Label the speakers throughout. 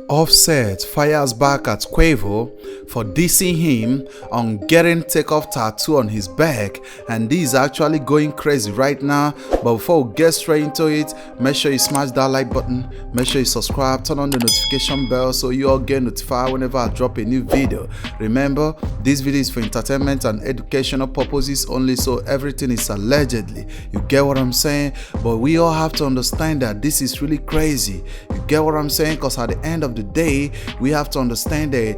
Speaker 1: Offset fires back at Quavo for dissing him on getting TakeOff tattoo on his back, and this is actually going crazy right now. But before we get straight into it, make sure you smash that like button, make sure you subscribe, turn on the notification bell so you all get notified whenever I drop a new video. Remember, this video is for entertainment and educational purposes only, so everything is allegedly. You get what I'm saying? But we all have to understand that this is really crazy. You get what I'm saying? Because at the end of the day, we have to understand that,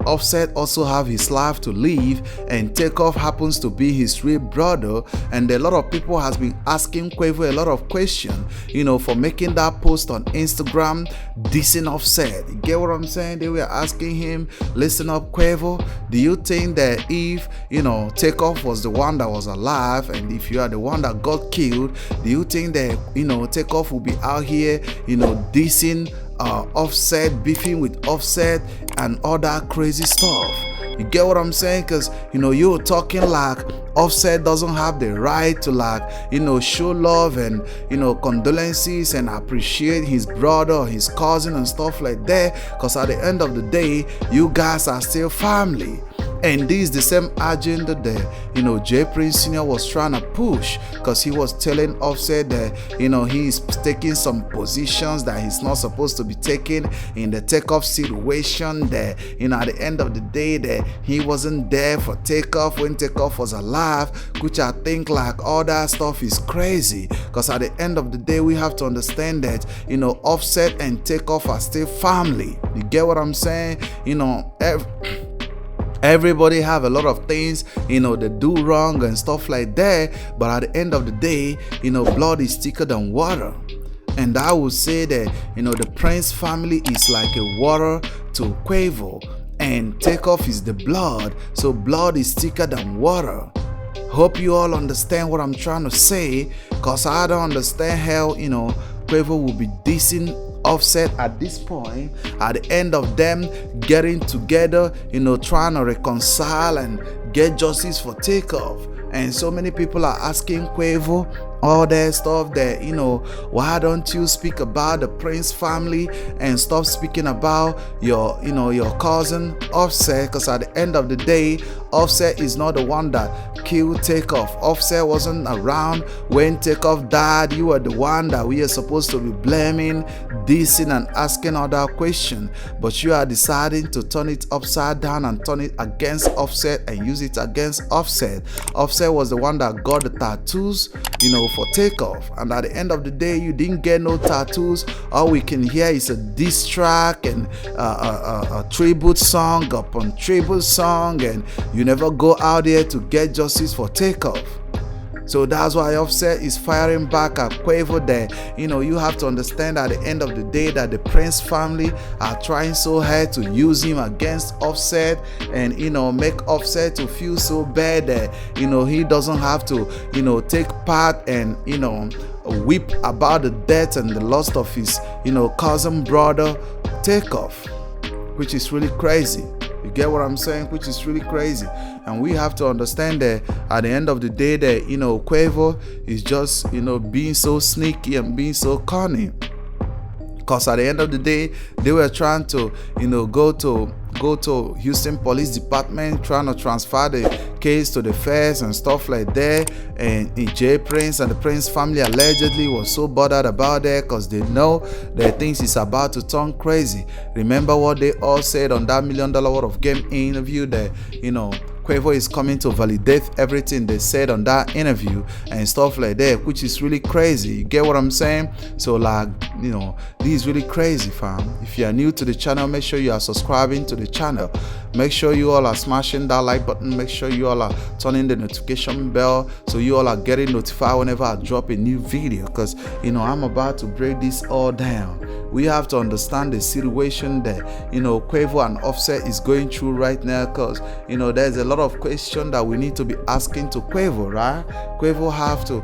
Speaker 1: Offset also have his life to live, and TakeOff happens to be his real brother. And a lot of people has been asking Quavo a lot of questions, for making that post on Instagram dissing Offset. You get what I'm saying? They were asking him, listen up, Quavo, do you think that if TakeOff was the one that was alive, and if you are the one that got killed, do you think that TakeOff will be out here dissing Offset, beefing with Offset and all that crazy stuff? You get what I'm saying? Because you're talking like Offset doesn't have the right to show love and condolences and appreciate his brother or his cousin and stuff like that, because at the end of the day, you guys are still family. And this is the same agenda that J Prince Sr. was trying to push, because he was telling Offset that he's taking some positions that he's not supposed to be taking in the TakeOff situation, that at the end of the day that he wasn't there for TakeOff when TakeOff was alive, which I think all that stuff is crazy, because at the end of the day we have to understand that Offset and TakeOff are still family. You get what I'm saying? Everybody have a lot of things, they do wrong and stuff like that. But at the end of the day, blood is thicker than water. And I would say that, the Prince family is like a water to Quavo, and TakeOff is the blood. So blood is thicker than water. Hope you all understand what I'm trying to say, because I don't understand how, Quavo will be dissing Offset at this point, at the end of them getting together, trying to reconcile and get justice for TakeOff. And so many people are asking Quavo all that stuff that, why don't you speak about the Prince family and stop speaking about your cousin Offset? Because at the end of the day, Offset is not the one that killed TakeOff. Offset wasn't around when TakeOff died. You are the one that we are supposed to be blaming, dissing, and asking other questions. But you are deciding to turn it upside down and turn it against Offset and use it against Offset. Offset was the one that got the tattoos, for TakeOff, and at the end of the day, you didn't get no tattoos. All we can hear is a diss track and a tribute song upon tribute song, and you never go out there to get justice for TakeOff. So that's why Offset is firing back at Quavo that, you have to understand at the end of the day that the Prince family are trying so hard to use him against Offset and, make Offset to feel so bad that, he doesn't have to, take part and, weep about the death and the loss of his, cousin brother TakeOff, which is really crazy. You get what I'm saying? Which is really crazy. And we have to understand that at the end of the day that, Quavo is just, being so sneaky and being so cunning. Because at the end of the day, they were trying to, go to Houston Police Department, trying to transfer the case to the feds and stuff like that. And J Prince and the Prince family allegedly was so bothered about that, because they know that things is about to turn crazy. Remember what they all said on that $1 Million Worth of Game interview, that Quavo is coming to validate everything they said on that interview and stuff like that, which is really crazy. You get what I'm saying? So this is really crazy, fam. If you are new to the channel, make sure you are subscribing to the channel. Make sure you all are smashing that like button. Make sure you all are turning the notification bell so you all are getting notified whenever I drop a new video, because I'm about to break this all down. We have to understand the situation that Quavo and Offset is going through right now, because there's a lot of questions that we need to be asking to Quavo, right? Quavo have to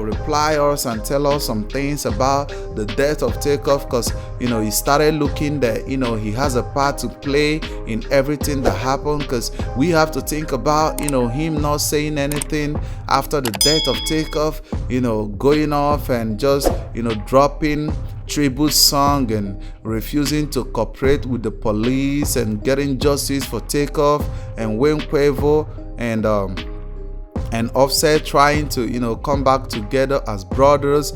Speaker 1: reply us and tell us some things about the death of TakeOff, because he started looking that he has a part to play in everything that happened, because we have to think about him not saying anything after the death of TakeOff, going off and just dropping tribute song and refusing to cooperate with the police and getting justice for TakeOff, and when Quavo and Offset trying to come back together as brothers.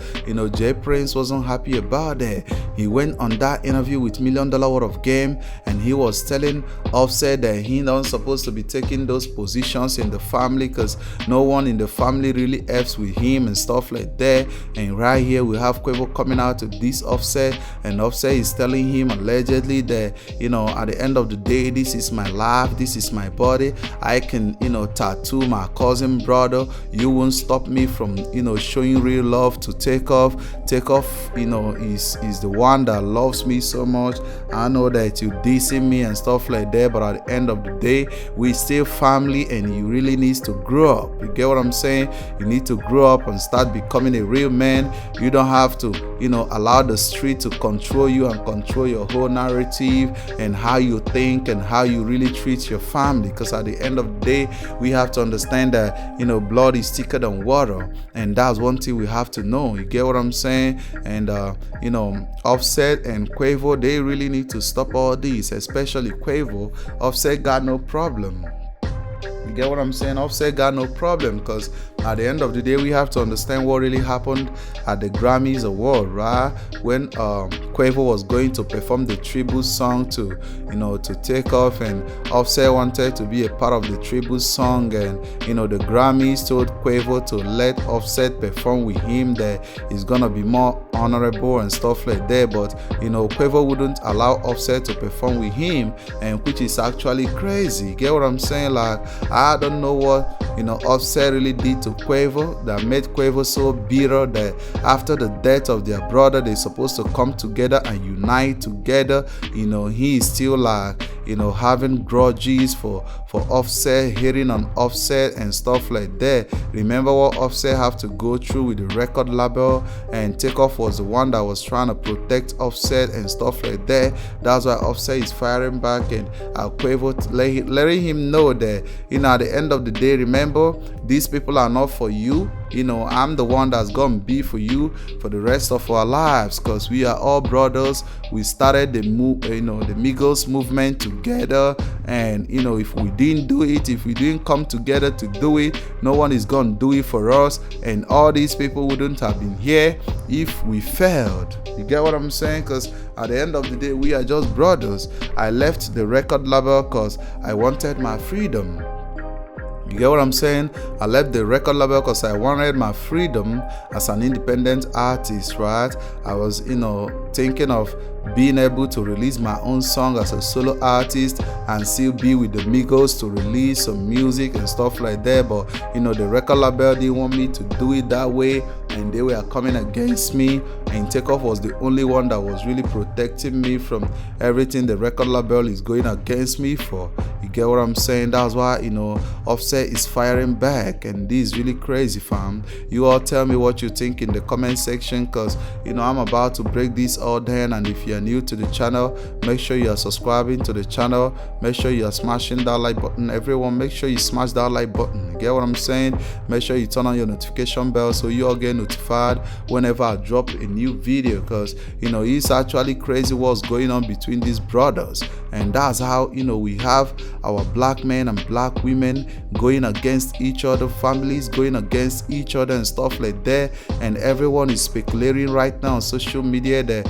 Speaker 1: Jay Prince wasn't happy about that. He went on that interview with $1 Million Worth of Game, and he was telling Offset that he not supposed to be taking those positions in the family because no one in the family really F's with him and stuff like that. And right here we have Quavo coming out to this Offset, and Offset is telling him allegedly that at the end of the day, this is my life, this is my body. I can tattoo my cousin brother. You won't stop me from showing real love to TakeOff. TakeOff is the one that loves me so much. I know that you dissing me and stuff like that, but at the end of the day, we still family, and you really need to grow up. You get what I'm saying? You need to grow up and start becoming a real man. You don't have to allow the street to control you and control your whole narrative and how you think and how you really treat your family, because at the end of the day, we have to understand that blood is thicker than water, and that's one thing we have to know. You get what I'm saying? And Offset and Quavo, they really need to stop all this, especially Quavo. Offset got no problem. You get what I'm saying? Offset got no problem, because at the end of the day, we have to understand what really happened at the Grammys Award, right? When Quavo was going to perform the tribute song to TakeOff, and Offset wanted to be a part of the tribute song, and the Grammys told Quavo to let Offset perform with him, that it's gonna be more honorable and stuff like that. But Quavo wouldn't allow Offset to perform with him, and which is actually crazy. You get what I'm saying? Like, I don't know what Offset really did to Quavo that made Quavo so bitter that after the death of their brother, they're supposed to come together and unite together. He is still like having grudges for Offset, hating on Offset and stuff like that. Remember what Offset have to go through with the record label, and TakeOff was the one that was trying to protect Offset and stuff like that. That's why Offset is firing back, and Quavo letting him know that at the end of the day, remember, these people are not for you. I'm the one that's gonna be for you for the rest of our lives, because we are all brothers. We started the Migos movement together, and if we didn't do it, if we didn't come together to do it, no one is gonna do it for us, and all these people wouldn't have been here if we failed. You get what I'm saying? Because at the end of the day, we are just brothers. I left the record label because I wanted my freedom. You get what I'm saying? I left the record label because I wanted my freedom as an independent artist, right? I was, thinking of being able to release my own song as a solo artist and still be with the Migos to release some music and stuff like that. But, the record label didn't want me to do it that way, and they were coming against me, and TakeOff was the only one that was really protecting me from everything the record label is going against me for. You get what I'm saying? That's why Offset is firing back, and this is really crazy, fam. You all tell me what you think in the comment section, because I'm about to break this all down. And if you're new to the channel, make sure you are subscribing to the channel. Make sure you are smashing that like button. Everyone, make sure you smash that like button. You get what I'm saying? Make sure you turn on your notification bell so you all get notified whenever I drop a new video, because it's actually crazy what's going on between these brothers. And that's how we have our black men and black women going against each other, families going against each other and stuff like that. And everyone is speculating right now on social media that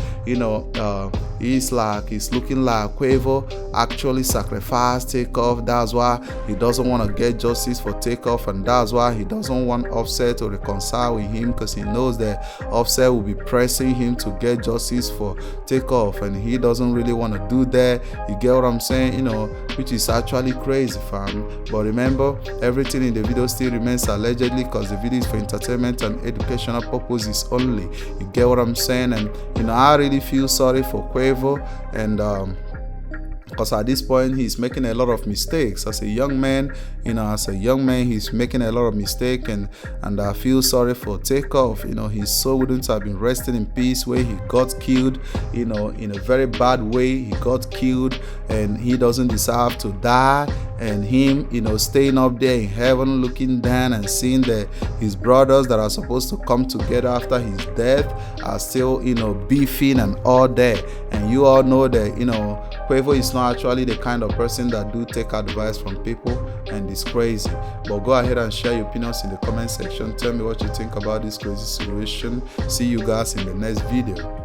Speaker 1: it's looking like Quavo actually sacrificed TakeOff. That's why he doesn't want to get justice for TakeOff, and that's why he doesn't want Offset to reconcile with him, because he knows that Offset will be pressing him to get justice for TakeOff, and he doesn't really want to do that. You get what I'm saying? Which is actually crazy, fam. But remember, everything in the video still remains allegedly, because the video is for entertainment and educational purposes only. You get what I'm saying? And I really feel sorry for Quavo, and because at this point he's making a lot of mistakes as a young man. He's making a lot of mistakes, and I feel sorry for TakeOff. His soul wouldn't have been resting in peace where he got killed, in a very bad way. He got killed, and he doesn't deserve to die. and him, staying up there in heaven, looking down and seeing that his brothers that are supposed to come together after his death are still, beefing and all that. And you all know that, Quavo is not actually the kind of person that do take advice from people, and it's crazy. But go ahead and share your opinions in the comment section. Tell me what you think about this crazy situation. See you guys in the next video.